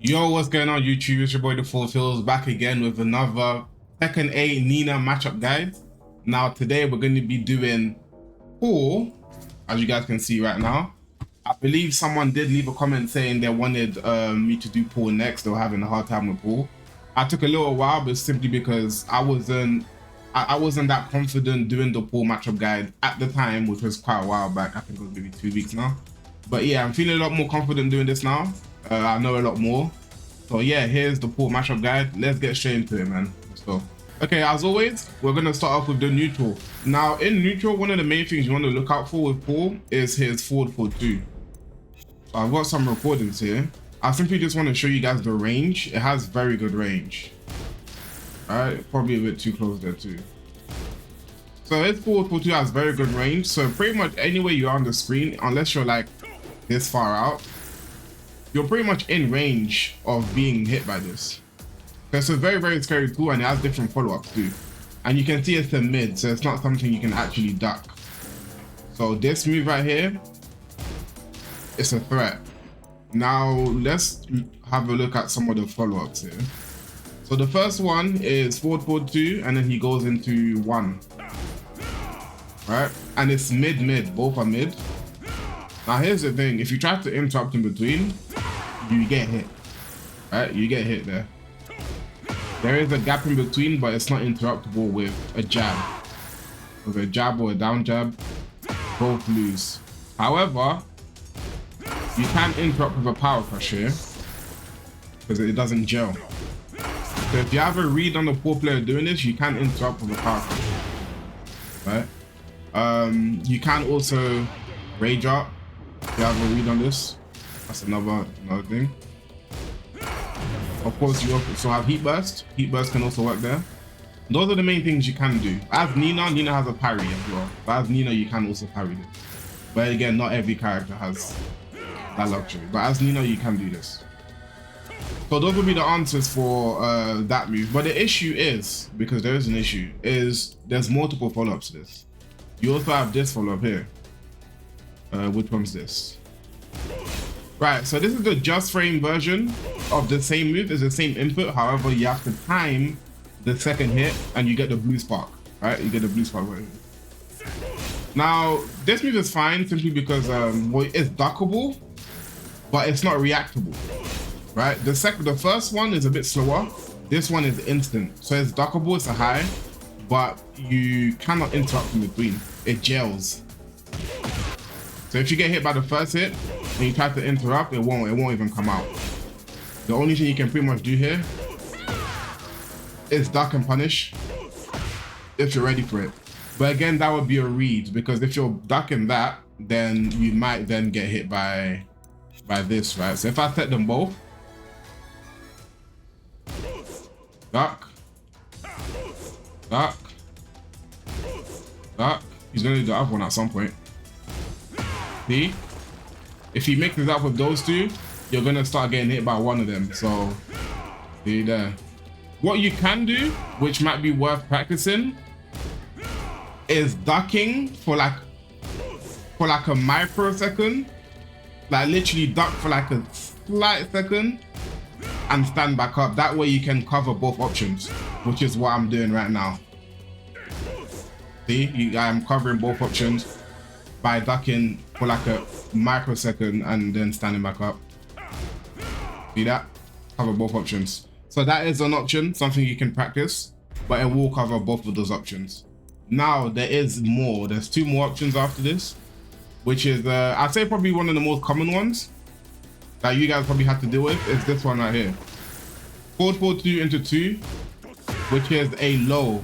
Yo, what's going on YouTube? It's your boy The Four Fills back again with another Tekken 8 Nina matchup guide. Now today we're going to be doing Paul, as you guys can see right now. I believe someone did leave a comment saying they wanted me to do Paul next. They were having a hard time with Paul. I took a little while, but simply because I wasn't that confident doing the Paul matchup guide at the time, which was quite a while back. I think it was maybe 2 weeks now. But yeah, I'm feeling a lot more confident doing this now. I know a lot more. So yeah, here's the Paul matchup guide. Let's get straight into it, man. Let's go. Okay, as always, we're going to start off with the neutral. Now, in neutral, one of the main things you want to look out for with Paul is his forward 4-2. So I've got some recordings here. I simply just want to show you guys the range. It has very good range. Alright, probably a bit too close there too. So his forward 4-2 has very good range. So pretty much anywhere you are on the screen, unless you're like this far out, you're pretty much in range of being hit by this. So it's a very, very scary tool, and it has different follow-ups too. And you can see it's a mid, so it's not something you can actually duck. So this move right here, it's a threat. Now let's have a look at some of the follow-ups here. So the first one is forward 2, and then he goes into 1. Right? And it's mid, both are mid. Now here's the thing, if you try to interrupt in between, you get hit. Right? You get hit there. There is a gap in between, but it's not interruptible with a jab. With a jab or a down jab, both lose. However, you can interrupt with a power crush here, because it doesn't gel. So if you have a read on the Paul player doing this, you can interrupt with a power crush. Right? You can also rage up if you have a read on this. That's another thing. Of course, you also have heat burst. Heat burst can also work there. Those are the main things you can do. As Nina has a parry as well. But as Nina, you can also parry this. But again, not every character has that luxury. But as Nina, you can do this. So those will be the answers for that move. But the issue is, because there is an issue, is there's multiple follow-ups to this. You also have this follow-up here. Which one's this? Right, so this is the just frame version of the same move. It's the same input. However, you have to time the second hit and you get the blue spark. Right, you get the blue spark version. Now, this move is fine simply because well, it's duckable, but it's not reactable. Right, the first one is a bit slower. This one is instant, so it's duckable. It's a high, but you cannot interrupt in between. It gels. So if you get hit by the first hit and you try to interrupt, it won't even come out. The only thing you can pretty much do here is duck and punish if you're ready for it. But again, that would be a read, because if you're ducking that, then you might then get hit by this, right? So if I set them both, duck, duck, duck. He's gonna do the other one at some point. See? If he mixes up with those two, you're gonna start getting hit by one of them. So, see there. What you can do, which might be worth practicing, is ducking for like a microsecond. Like literally duck for like a slight second and stand back up. That way you can cover both options, which is what I'm doing right now. See, I'm covering both options by ducking for like a microsecond and then standing back up. See that? Cover both options. So that is an option, something you can practice, but it will cover both of those options. Now there is more. There's 2 more options after this, which is I'd say probably one of the most common ones that you guys probably have to deal with is this one right here. Forward 4-2 into 2, which is a low.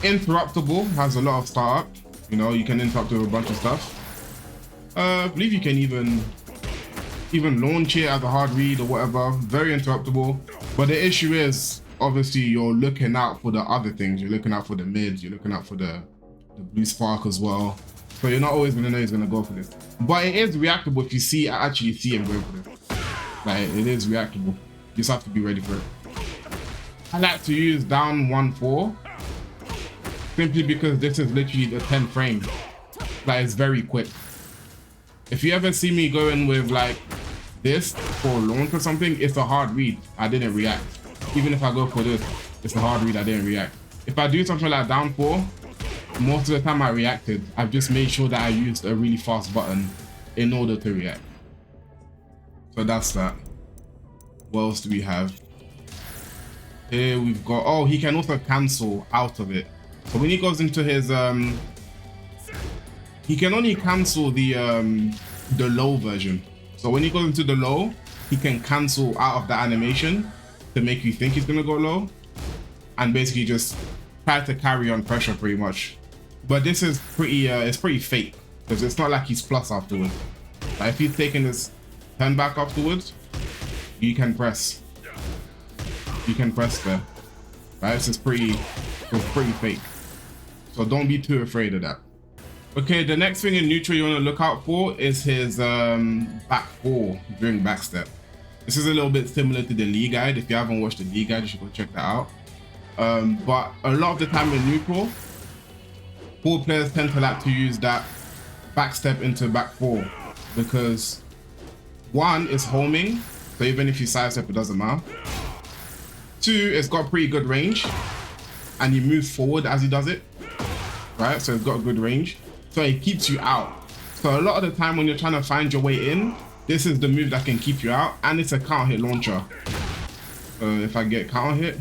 Interruptible, has a lot of startup. You know, you can interrupt with a bunch of stuff. I believe you can even launch it as a hard read or whatever. Very interruptible. But the issue is, obviously, you're looking out for the other things. You're looking out for the mids. You're looking out for the blue spark as well. So you're not always gonna know he's gonna go for this. But it is reactable if you actually see him going for this. Like, it is reactable. You just have to be ready for it. I like to use down 1-4. Simply because this is literally the 10th frame. Like, it's very quick. If you ever see me going with like this for launch or something, it's a hard read. I didn't react. Even if I go for this, it's a hard read. I didn't react. If I do something like down 4, most of the time I reacted. I've just made sure that I used a really fast button in order to react. So that's that. What else do we have? Here we've got, oh, he can also cancel out of it. So when he goes into his he can only cancel the low version. So when he goes into the low, he can cancel out of the animation to make you think he's gonna go low, and basically just try to carry on pressure pretty much. But this is pretty it's pretty fake, because it's not like he's plus afterwards. Like if he's taking this turn back afterwards, you can press. You can press there. Right? It's pretty fake. So don't be too afraid of that. Okay, the next thing in neutral you want to look out for is his back 4 during backstep. This is a little bit similar to the Lee guide. If you haven't watched the Lee guide, you should go check that out. But a lot of the time in neutral, pool players tend to like to use that backstep into back 4 because 1 is homing, so even if you sidestep, it doesn't matter. 2, it's got pretty good range, and you move forward as he does it, right? So it's got a good range, so it keeps you out. So a lot of the time when you're trying to find your way in, this is the move that can keep you out, and it's a counter hit launcher. If I get counter hit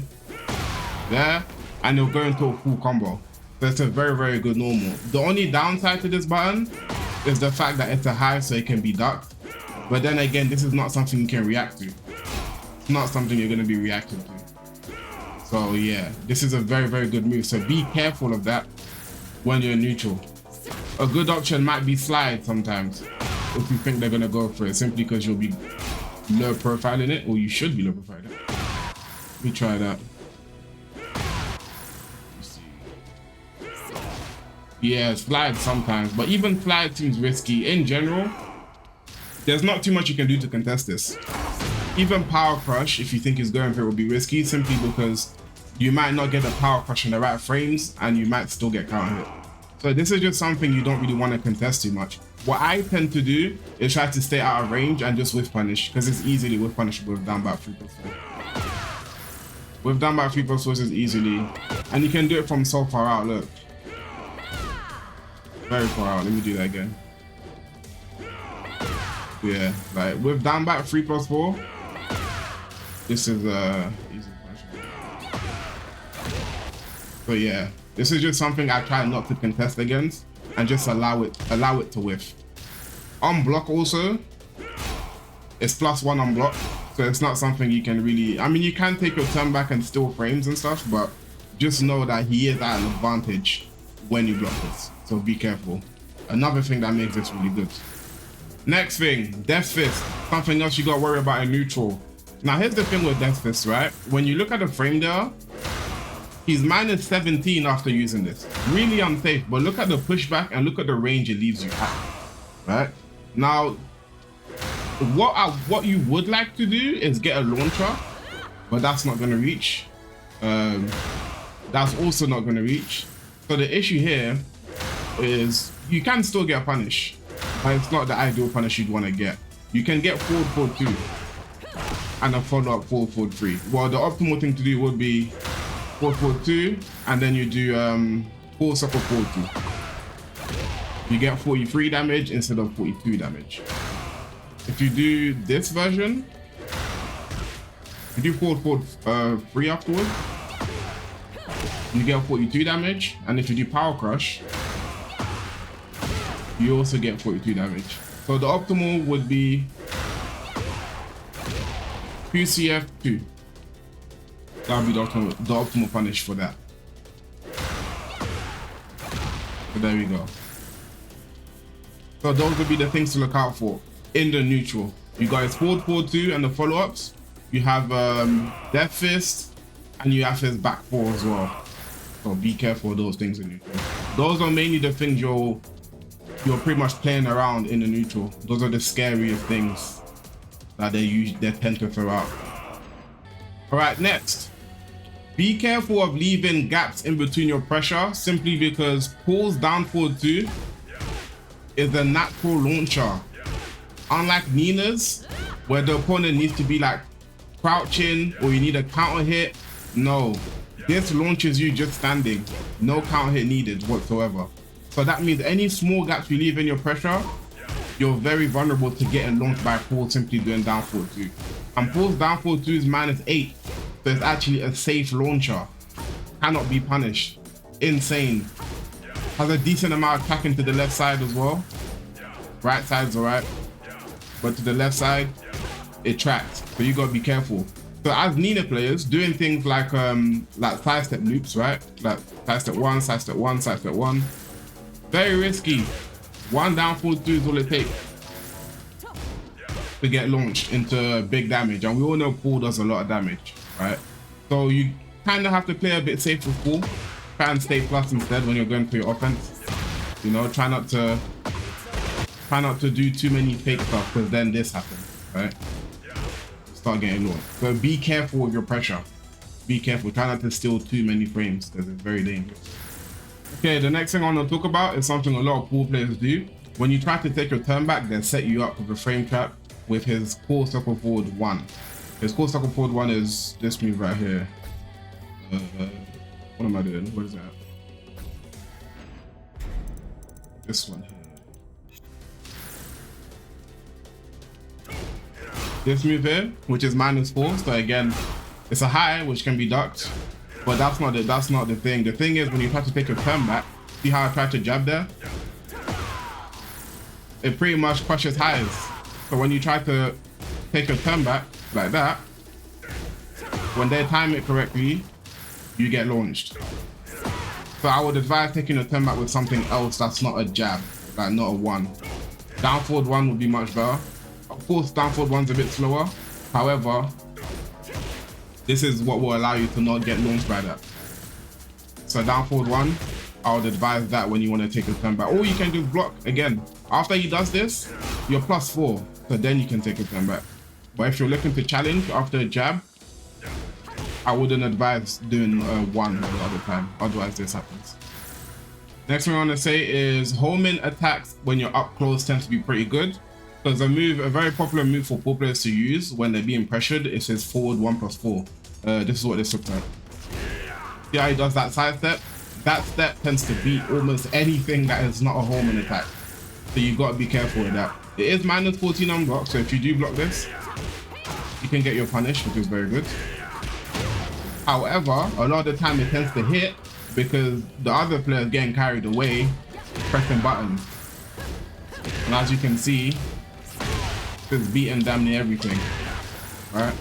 there, and it'll go into a full combo. So it's a very, very good normal. The only downside to this button is the fact that it's a high, so it can be ducked. But then again, this is not something you can react to. It's not something you're going to be reacting to. So yeah, this is a very, very good move. So be careful of that when you're neutral. A good option might be slide sometimes if you think they're going to go for it, simply because you'll be low profiling it, or you should be low profiling it. Let me try that. Yeah, slide sometimes, but even slide seems risky. In general, there's not too much you can do to contest this. Even power crush, if you think it's going for it, will be risky, simply because you might not get the power crush in the right frames and you might still get counter hit. So this is just something you don't really want to contest too much. What I tend to do is try to stay out of range and just whiff punish, because it's easily whiff punishable with down back 3+4. With down back 3+4 is easily, and you can do it from so far out. Look, very far out. Let me do that again. Yeah, like with down back 3+4, this is easy punishable. But yeah, this is just something I try not to contest against and just allow it to whiff. On block also, it's +1 on block, so it's not something you can really, I mean, you can take your turn back and steal frames and stuff, but just know that he is at an advantage when you block this, so be careful. Another thing that makes this really good. Next thing, Death Fist, something else you gotta worry about in neutral. Now here's the thing with Death Fist, right? When you look at the frame there, he's -17 after using this. Really unsafe, but look at the pushback and look at the range it leaves you at, right? Now, what you would like to do is get a launcher, but that's not gonna reach. That's also not gonna reach. So the issue here is you can still get a punish, but it's not the ideal punish you'd want to get. You can get forward 2 and a follow-up forward 3. Well, the optimal thing to do would be forward 2, and then you do full circle forward 2. You get 43 damage instead of 42 damage. If you do this version, you do forward 3 afterward, you get 42 damage, and if you do power crush, you also get 42 damage. So the optimal would be QCF 2. That would be the optimal punish for that. So there we go. So those would be the things to look out for in the neutral. You guys forward 2 and the follow-ups. You have Death Fist, and you have his back 4 as well. So be careful of those things in neutral. Those are mainly the things you're pretty much playing around in the neutral. Those are the scariest things that they tend to throw out. All right, next. Be careful of leaving gaps in between your pressure, simply because Paul's down forward 2 is a natural launcher. Unlike Nina's, where the opponent needs to be like crouching or you need a counter hit. No, this launches you just standing. No counter hit needed whatsoever. So that means any small gaps you leave in your pressure, you're very vulnerable to getting launched by Paul simply doing down forward 2. And Paul's down forward 2 is -8. So it's actually a safe launcher. Cannot be punished. Insane. Has a decent amount of tracking to the left side as well. Right side's alright. But to the left side, it tracks. So you gotta be careful. So as Nina players, doing things like side step loops, right? Like side step 1, side step 1, side step 1. Very risky. 1 down forward 2 is all it takes to get launched into big damage. And we all know Paul does a lot of damage, right? So you kind of have to play a bit safe with Paul. Try and stay plus instead when you're going for your offense. You know, try not to do too many fake stuff, because then this happens, right? Start getting launched. So be careful with your pressure. Be careful. Try not to steal too many frames, because it's very dangerous. Okay, the next thing I want to talk about is something a lot of Paul players do. When you try to take your turn back, they set you up with a frame trap with his core circle forward 1. His core circle forward 1 is this move right here. What am I doing? What is that? This one here. This move here, which is -4. So again, it's a high which can be ducked, but that's not the thing. The thing is, when you try to take your turn back, see how I tried to jab there? It pretty much crushes highs. So when you try to take your turn back like that, when they time it correctly, you get launched. So I would advise taking a turn back with something else that's not a jab, like not a 1. Down forward 1 would be much better. Of course, down forward 1's a bit slower. However, this is what will allow you to not get launched by that. So down forward 1, I would advise that when you want to take a turn back. All you can do is block again. After he does this, you're +4, so then you can take a turn back. But if you're looking to challenge after a jab, I wouldn't advise doing 1 a lot of the time, otherwise this happens. Next thing I want to say is homing attacks when you're up close tends to be pretty good. Because a very popular move for Paul players to use when they're being pressured, it says forward 1+4. This is what this looks like. See how he does that side step? That step tends to beat almost anything that is not a homing attack. So you've got to be careful with that. It is -14 on block, so if you do block this, you can get your punish, which is very good. However, a lot of the time it tends to hit because the other player is getting carried away pressing buttons. And as you can see, it's beating damn near everything, right?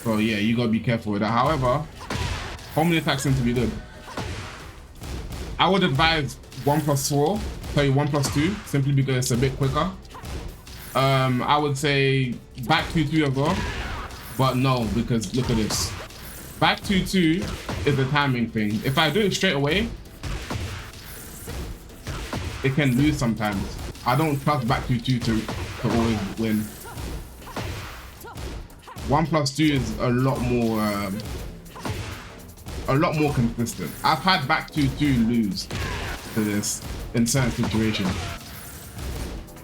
So yeah, you gotta be careful with that. However, homing attacks seem to be good. I would advise 1+4, sorry 1+2, simply because it's a bit quicker. I would say back 2-2 as well, but no, because look at this. Back 2-2 is a timing thing. If I do it straight away, it can lose sometimes. I don't trust back 2-2 to always win. 1+2 is a lot more consistent. I've had back 2-2 lose to this in certain situations.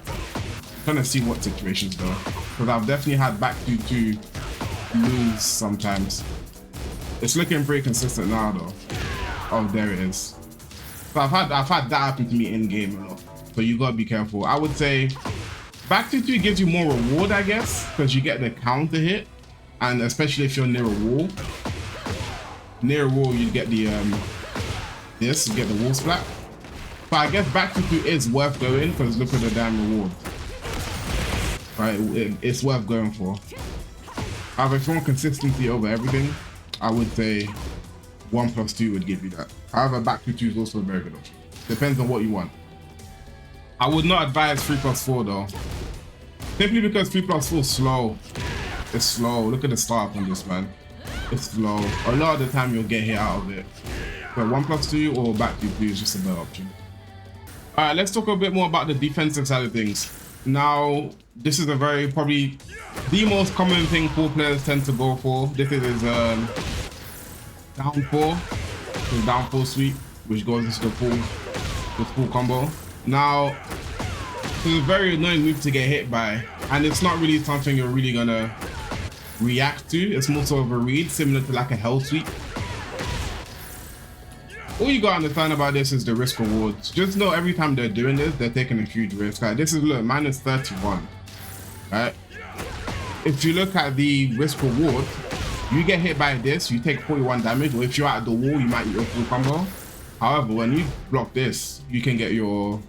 I'm trying to see what situations though, because I've definitely had back 2-2 lose sometimes. It's looking pretty consistent now though. Oh, there it is. So I've had that happen to me in game a lot. So you gotta be careful. I would say back 2-2 gives you more reward, I guess, because you get the counter hit, and especially if you're near a wall. Near a wall, you get the you get the wall splat. But I guess back 2-2 is worth going because look at the damn reward. Right, it's worth going for. However, if you want consistency over everything, I would say 1+2 would give you that. However, back 2-2 is also a very good option. Depends on what you want. I would not advise 3+4 though. Simply because 3+4 is slow. It's slow. Look at the start on this, man. It's slow. A lot of the time you'll get hit out of it. But 1+2 or back 2-2 is just a better option. Alright, let's talk a bit more about the defensive side of things. Now, this is probably the most common thing Paul players tend to go for. This is down 4. So down 4 sweep, which goes into the full combo. Now, it's a very annoying move to get hit by and it's not really something you're really gonna react to. It's more so of a read, similar to like a hell sweep. All you gotta understand about this is the risk rewards. Just know every time they're doing this, they're taking a huge risk. Like this is, look, minus 31, right? If you look at the risk reward, you get hit by this, you take 41 damage, or if you're at the wall, you might eat your full combo. However, when you block this, you can get your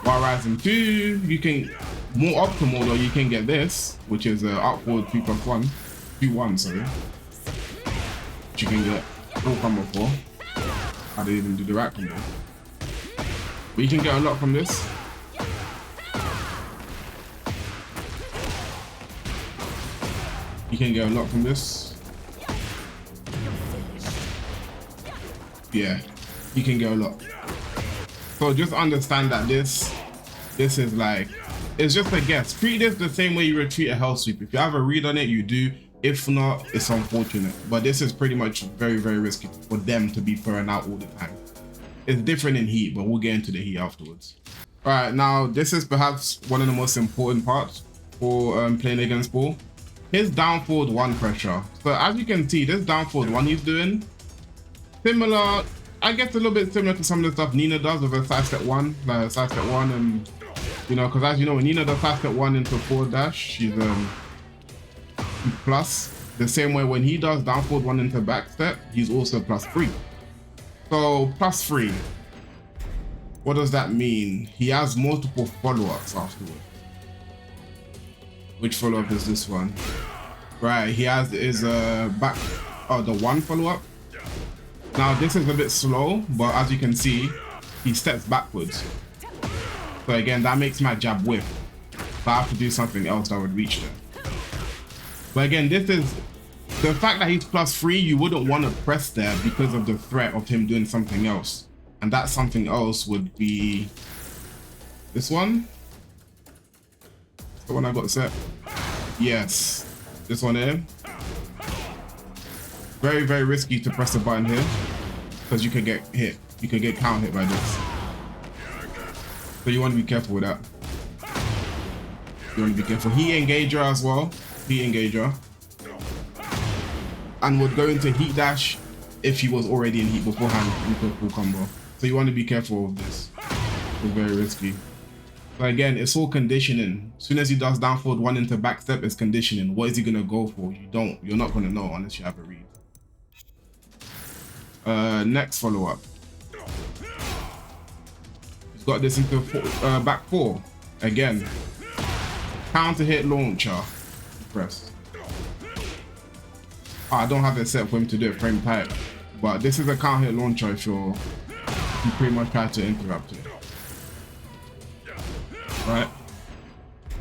Bar Rising 2, you can, more optimal though, you can get this, which is upward 2+1, 2-1, sorry. Which you can get full combo for. I didn't even do the right combo. But you can get a lot from this. You can get a lot from this. Yeah, you can get a lot. So just understand that this is like, it's just a guess. Treat this the same way you would treat a hell sweep. If you have a read on it, you do. If not, it's unfortunate. But this is pretty much very, very risky for them to be throwing out all the time. It's different in heat, but we'll get into the heat afterwards. All right, now this is perhaps one of the most important parts for playing against Bull. His down forward 1 pressure. So as you can see, this down forward 1 he's doing, similar, I guess a little bit similar to some of the stuff Nina does with a side step 1, like side step 1, and you know, because as you know, when Nina does side step 1 into forward dash, she's plus. The same way when he does down forward 1 into back step, he's also +3. So +3. What does that mean? He has multiple follow-ups afterwards. Which follow-up is this one? Right, he has his back, the 1 follow-up. Now this is a bit slow, but as you can see, he steps backwards. So again, that makes my jab whiff. So I have to do something else that would reach there. But again, this is the fact that he's +3, you wouldn't want to press there because of the threat of him doing something else. And that something else would be this one. The one I got set. Yes, this one here. Very, very risky to press the button here because you can get hit. You can get counter hit by this. So you want to be careful with that. You want to be careful. He engager as well. Heat engager. And would go into heat dash if he was already in heat beforehand with a full combo. So you want to be careful of this. It's very risky. But again, it's all conditioning. As soon as he does down forward 1 into back step, it's conditioning. What is he gonna go for? You're not gonna know unless you have a read. Next follow up. He's got this into back 4. Again, counter hit launcher. Press. I don't have it set for him to do it frame tight, but this is a counter hit launcher if you pretty much try to interrupt it. Right.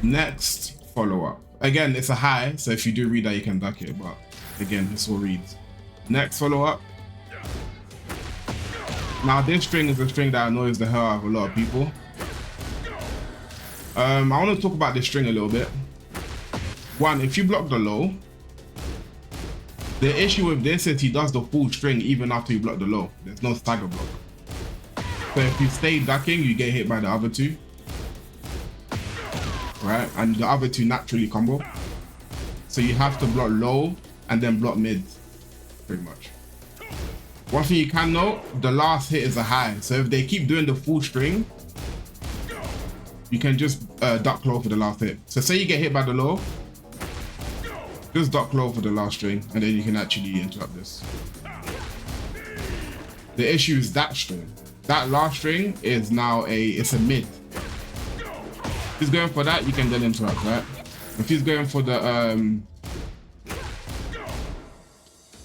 Next follow up. Again, it's a high, so if you do read that, you can duck it, but again, this all reads. Next follow up. Now this string is a string that annoys the hell out of a lot of people. I want to talk about this string a little bit. One, if you block the low, the issue with this is he does the full string even after you block the low. There's no stagger block. So if you stay ducking, you get hit by the other 2. Right, and the other 2 naturally combo. So you have to block low and then block mid, pretty much. One thing you can note, the last hit is a high. So if they keep doing the full string, you can just duck low for the last hit. So say you get hit by the low, just duck low for the last string, and then you can actually interrupt this. The issue is that string. That last string is now it's a mid. If he's going for that, you can then interrupt, right? If he's going for the I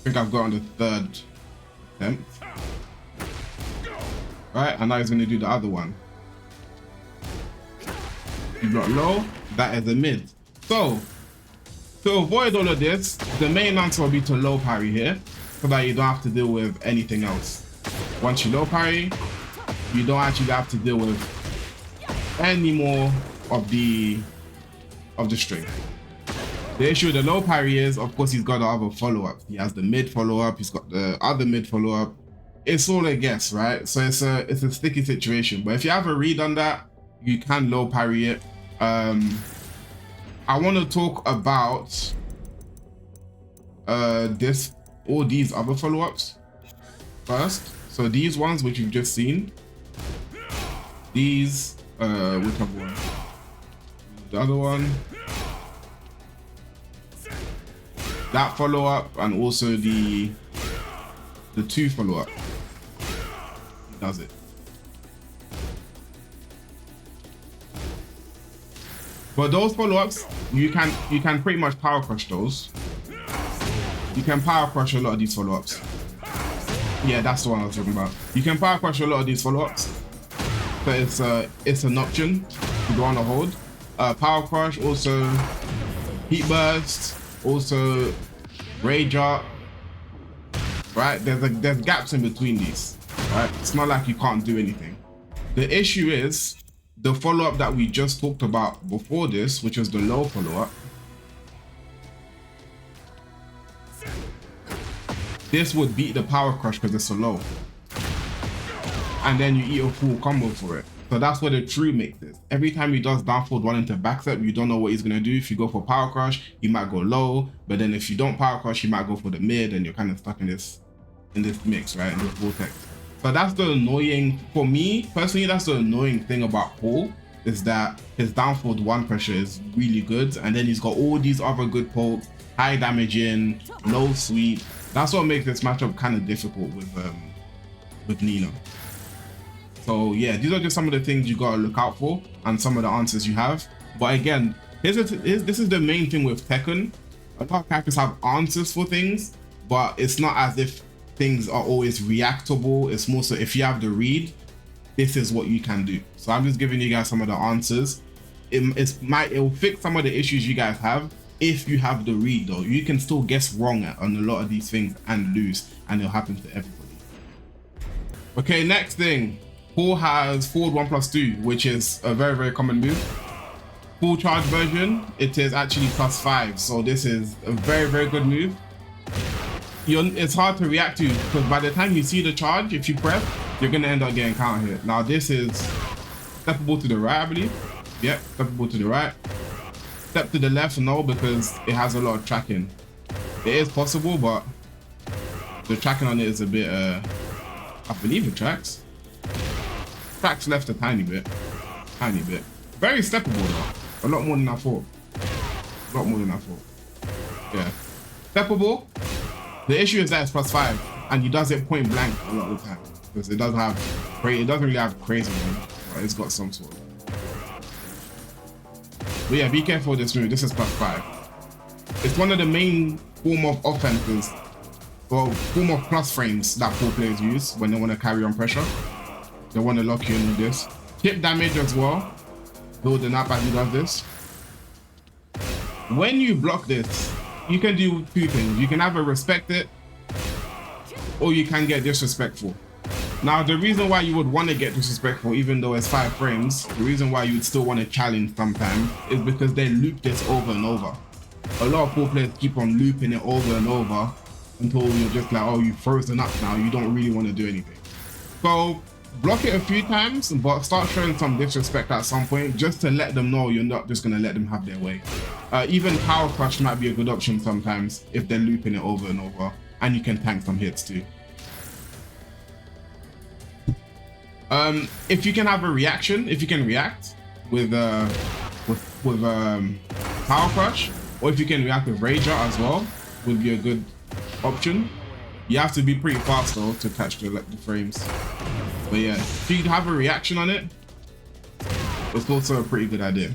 think I've got on the 3rd attempt. Right, and now he's gonna do the other one. You block low, that is a mid. So to avoid all of this, the main answer will be to low parry here, so that you don't have to deal with anything else. Once you low parry, you don't actually have to deal with any more of the string. The issue with the low parry is, of course, he's got the other follow-up. He has the mid follow-up, he's got the other mid follow-up. It's all a guess, right? So it's a sticky situation. But if you have a read on that, you can low parry it. I want to talk about all these other follow-ups first. So these ones which you've just seen, these which other one? The other one, that follow-up, and also the 2 follow-up. Does it? But those follow-ups, you can pretty much power crush those. You can power crush a lot of these follow-ups. Yeah, that's the one I was talking about. You can power crush a lot of these follow-ups. So it's an option to go on a hold. Power crush, also heat burst, also rage art. Right? There's gaps in between these. Right? It's not like you can't do anything. The issue is the follow-up that we just talked about before this, which was the low follow-up. This would beat the power crush because it's so low. And then you eat a full combo for it. So that's what the true makes is. Every time he does down forward 1 into back step, you don't know what he's gonna do. If you go for power crush, he might go low, but then if you don't power crush, you might go for the mid, and you're kind of stuck in this mix, right? In this vortex. So that's the annoying, for me personally, that's the annoying thing about Paul, is that his down forward 1 pressure is really good, and then he's got all these other good pokes, high damage in, low sweep. That's what makes this matchup kind of difficult with Nina. So yeah, these are just some of the things you gotta look out for and some of the answers you have. But again, this is the main thing with Tekken. A lot of characters have answers for things, but it's not as if things are always reactable. It's more so if you have the read, this is what you can do. So I'm just giving you guys some of the answers. It will fix some of the issues you guys have. If you have the read though, you can still guess wrong on a lot of these things and lose, and it'll happen to everybody. Okay, next thing. Paul has forward 1+2, which is a very, very common move. Full charge version, it is actually +5. So this is a very, very good move. It's hard to react to because by the time you see the charge, if you press, you're gonna end up getting counter hit. Now this is steppable to the right, I believe. Yep, steppable to the right. Step to the left, no, because it has a lot of tracking. It is possible, but the tracking on it is a bit, I believe it tracks. Tracks left a tiny bit. Very steppable though. A lot more than I thought. Yeah. Steppable. The issue is that it's +5, and he does it point blank a lot of the time because it doesn't really have crazy one, but it's got some sort of. But yeah, be careful with this move. This is +5. It's one of the main form of offenses, or form of plus frames that pro players use when they want to carry on pressure. They want to lock you in with this. Tip damage as well. Building up as he does this. When you block this, you can do 2 things. You can either respect it, or you can get disrespectful. Now, the reason why you would want to get disrespectful, even though it's 5 frames, the reason why you would still want to challenge sometimes is because they loop this over and over. A lot of pro players keep on looping it over and over until you're just like, oh, you've frozen up now. You don't really want to do anything. So block it a few times, but start showing some disrespect at some point just to let them know you're not just going to let them have their way. Even power crush might be a good option sometimes if they're looping it over and over, and you can tank some hits too. If you can have a reaction, if you can react with power crush, or if you can react with rage art as well, would be a good option. You have to be pretty fast though to catch the frames. But yeah, if you have a reaction on it, it's also a pretty good idea.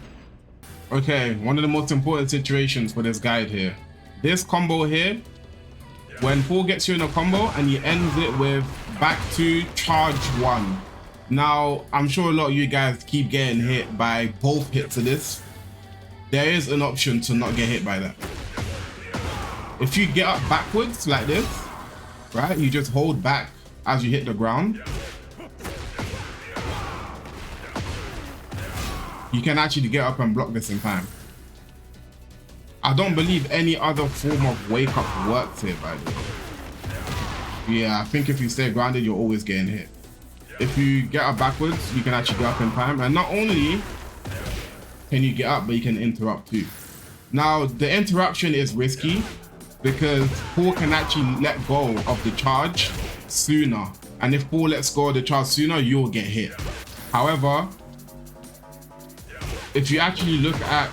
Okay, one of the most important situations for this guide here. This combo here, when Paul gets you in a combo and he ends it with back 2 charge 1. Now, I'm sure a lot of you guys keep getting hit by both hits of this. There is an option to not get hit by that. If you get up backwards like this, right, you just hold back as you hit the ground. You can actually get up and block this in time. I don't believe any other form of wake up works here, by the way. Yeah, I think if you stay grounded, you're always getting hit. If you get up backwards, you can actually get up in time. And not only can you get up, but you can interrupt too. Now, the interruption is risky because Paul can actually let go of the charge sooner. And if Paul lets go of the charge sooner, you'll get hit. However, if you actually look at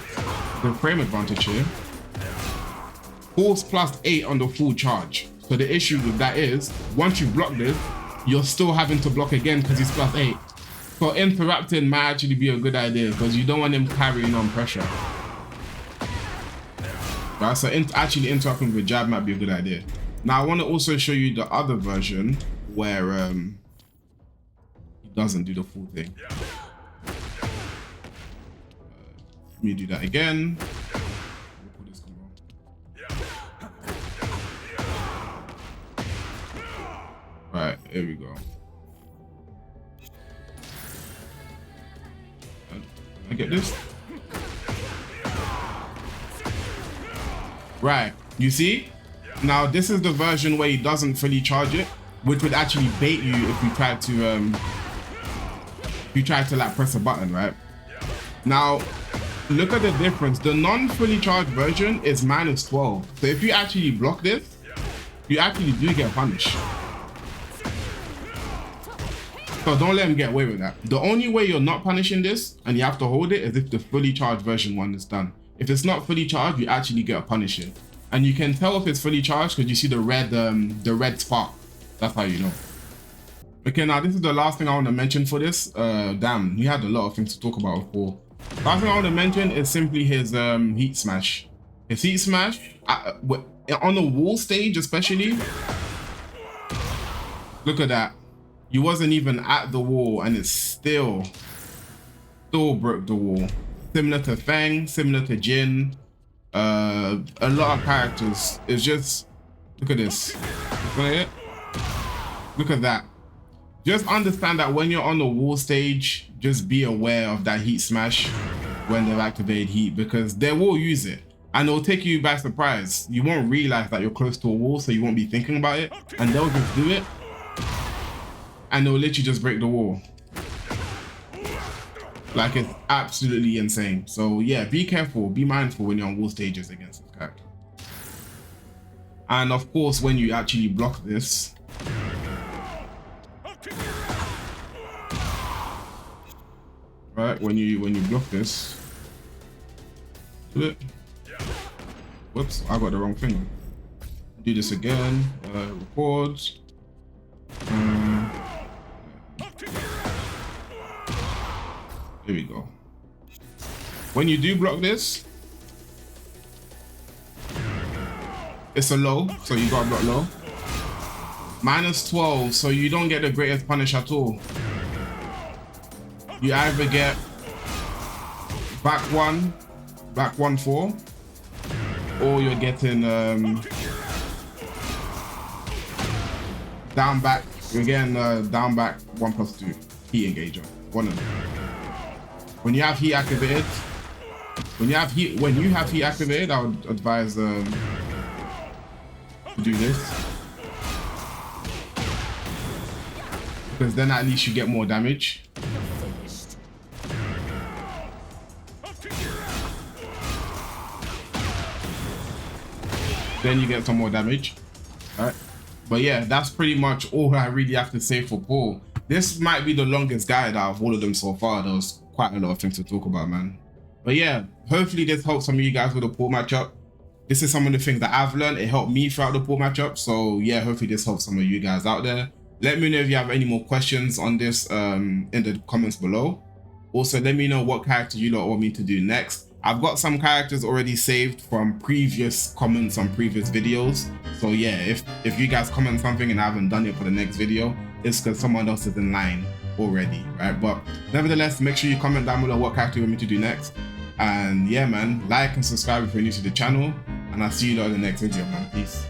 the frame advantage here, Paul's +8 on the full charge. So the issue with that is, once you block this, you're still having to block again because he's +8. So interrupting might actually be a good idea because you don't want him carrying on pressure. Right, so actually interrupting with jab might be a good idea. Now I want to also show you the other version where he doesn't do the full thing. Let me do that again. Right, here we go. I get this? Right, you see? Now this is the version where he doesn't fully charge it, which would actually bait you if you try to like press a button, right? Now, look at the difference. The non-fully charged version is -12. So if you actually block this, you actually do get punished. So don't let him get away with that. The only way you're not punishing this and you have to hold it is if the fully charged version one is done. If it's not fully charged, you actually get a punishing. And you can tell if it's fully charged because you see the red spark. That's how you know. Okay, now this is the last thing I want to mention for this. Damn, we had a lot of things to talk about before. Last thing I want to mention is simply his heat smash. His heat smash, on the wall stage especially, look at that. You wasn't even at the wall and it still broke the wall. Similar to Fang, similar to Jin, a lot of characters. It's just, look at this. Look at it. Look at that. Just understand that when you're on the wall stage, just be aware of that heat smash when they've activated heat, because they will use it and it'll take you by surprise. You won't realize that you're close to a wall, so you won't be thinking about it, and they'll just do it and they'll literally just break the wall. Like, it's absolutely insane. So yeah, be careful, be mindful when you're on wall stages against this character. And of course, when you actually block this, right, when you block this, do it. Whoops, I got the wrong thing. Do this again. Record. Here we go. When you do block this, it's a low, so you gotta block low. -12, so you don't get the greatest punish at all. You either get back 1-4, or you're getting down back. You're getting down back 1+2 heat engager. One of them. When you have heat activated, when you have heat activated, I would advise to do this, because then at least you get more damage. Then you get some more damage. All right, but yeah, that's pretty much all I really have to say for Paul. This might be the longest guide out of all of them so far. There was quite a lot of things to talk about, man. But yeah, hopefully this helps some of you guys with the Paul matchup. This is some of the things that I've learned. It helped me throughout the Paul matchup. So yeah, hopefully this helps some of you guys out there. Let me know if you have any more questions on this in the comments below. Also, let me know what character you lot want me to do next. I've got some characters already saved from previous comments on previous videos. So yeah, if you guys comment something and I haven't done it for the next video, it's because someone else is in line already, right? But nevertheless, make sure you comment down below what character you want me to do next. And yeah, man, like and subscribe if you're new to the channel. And I'll see you lot in the next video, man. Peace.